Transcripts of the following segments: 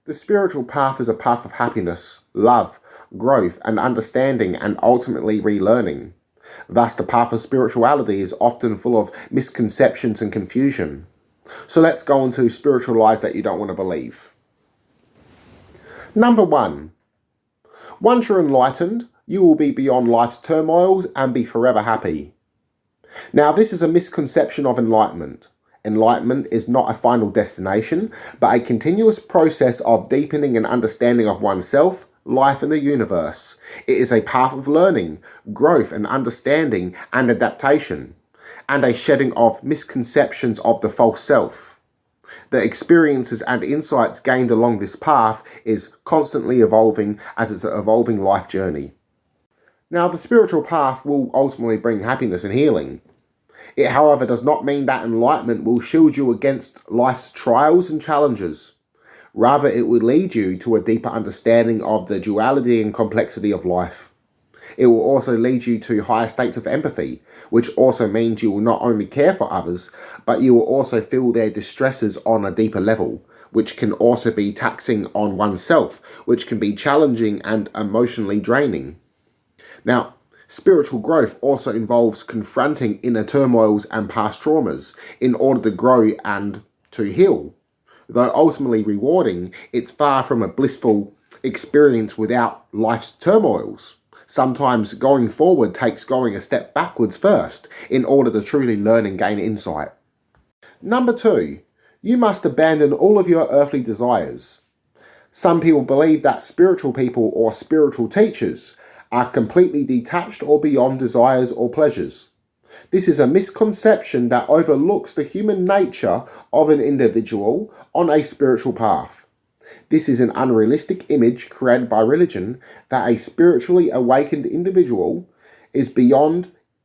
The spiritual path is a path of happiness, love, growth, and understanding, and ultimately relearning. Thus, the path of spirituality is often full of misconceptions and confusion. So let's go on to spiritual lies that you don't want to believe. Number 1. Once you're enlightened, you will be beyond life's turmoils and be forever happy. Now, this is a misconception of enlightenment. Enlightenment is not a final destination, but a continuous process of deepening and understanding of oneself, life, and the universe. It is a path of learning, growth, and understanding and adaptation, and a shedding of misconceptions of the false self. The experiences and insights gained along this path is constantly evolving as it's an evolving life journey. Now, the spiritual path will ultimately bring happiness and healing. It, however, does not mean that enlightenment will shield you against life's trials and challenges. Rather, it will lead you to a deeper understanding of the duality and complexity of life. It will also lead you to higher states of empathy, which also means you will not only care for others, but you will also feel their distresses on a deeper level, which can also be taxing on oneself, which can be challenging and emotionally draining. Now, spiritual growth also involves confronting inner turmoils and past traumas in order to grow and to heal. Though ultimately rewarding, it's far from a blissful experience without life's turmoils. Sometimes going forward takes going a step backwards first in order to truly learn and gain insight. Number 2, you must abandon all of your earthly desires. Some people believe that spiritual people or spiritual teachers are completely detached or beyond desires or pleasures. This is a misconception that overlooks the human nature of an individual on a spiritual path. This is an unrealistic image created by religion that a spiritually awakened individual is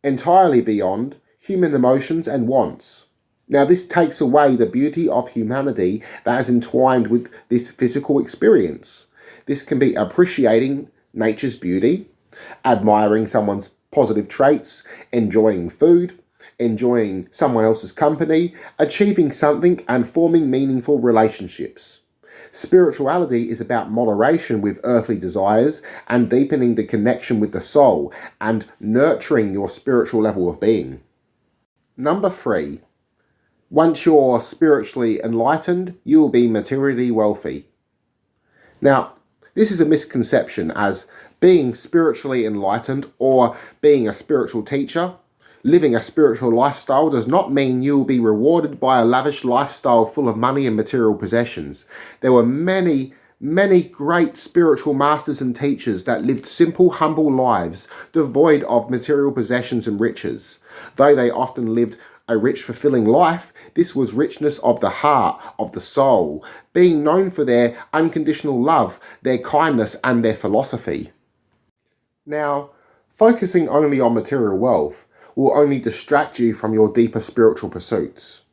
entirely beyond human emotions and wants. Now, this takes away the beauty of humanity that is entwined with this physical experience. This can be appreciating nature's beauty, admiring someone's positive traits, enjoying food, enjoying someone else's company, achieving something, and forming meaningful relationships. Spirituality is about moderation with earthly desires and deepening the connection with the soul and nurturing your spiritual level of being. Number 3. Once you're spiritually enlightened, you will be materially wealthy. Now, this is a misconception, as being spiritually enlightened or being a spiritual teacher, living a spiritual lifestyle does not mean you will be rewarded by a lavish lifestyle full of money and material possessions. There were many great spiritual masters and teachers that lived simple, humble lives, devoid of material possessions and riches. Though they often lived a rich, fulfilling life, this was richness of the heart, of the soul, being known for their unconditional love, their kindness, and their philosophy. Now, focusing only on material wealth will only distract you from your deeper spiritual pursuits.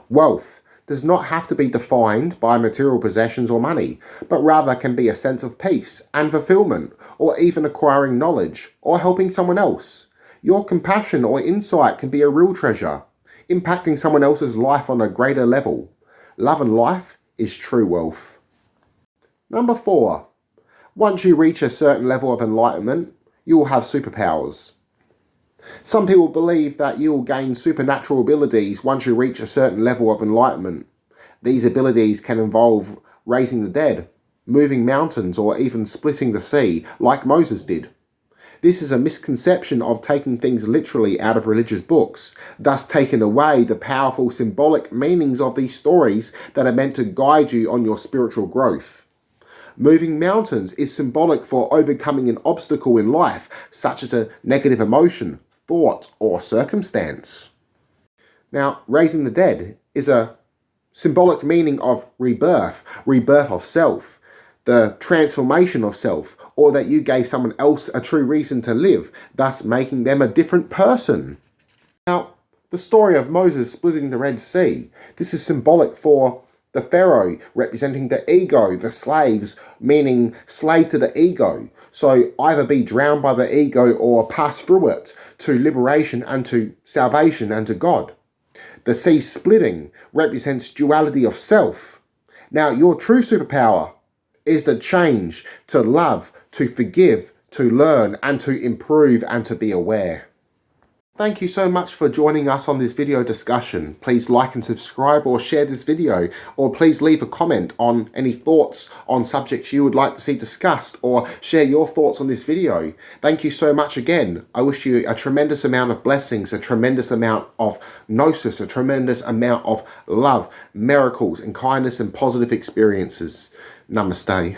Wealth does not have to be defined by material possessions or money, but rather can be a sense of peace and fulfillment, or even acquiring knowledge, or helping someone else. Your compassion or insight can be a real treasure, impacting someone else's life on a greater level. Love and life is true wealth. Number 4. Once you reach a certain level of enlightenment, you will have superpowers. Some people believe that you will gain supernatural abilities once you reach a certain level of enlightenment. These abilities can involve raising the dead, moving mountains, or even splitting the sea, like Moses did. This is a misconception of taking things literally out of religious books, thus taking away the powerful symbolic meanings of these stories that are meant to guide you on your spiritual growth. Moving mountains is symbolic for overcoming an obstacle in life, such as a negative emotion, thought, or circumstance. Now, raising the dead is a symbolic meaning of rebirth of self, the transformation of self, or that you gave someone else a true reason to live, thus making them a different person. Now, the story of Moses splitting the Red Sea, this is symbolic for the Pharaoh, representing the ego, the slaves, meaning slave to the ego. So either be drowned by the ego or pass through it to liberation and to salvation and to God. The sea splitting represents duality of self. Now, your true superpower is the change to love, to forgive, to learn, and to improve, and to be aware. Thank you so much for joining us on this video discussion. Please like and subscribe or share this video, or please leave a comment on any thoughts on subjects you would like to see discussed, or share your thoughts on this video. Thank you so much again. I wish you a tremendous amount of blessings, a tremendous amount of gnosis, a tremendous amount of love, miracles and kindness and positive experiences. Namaste.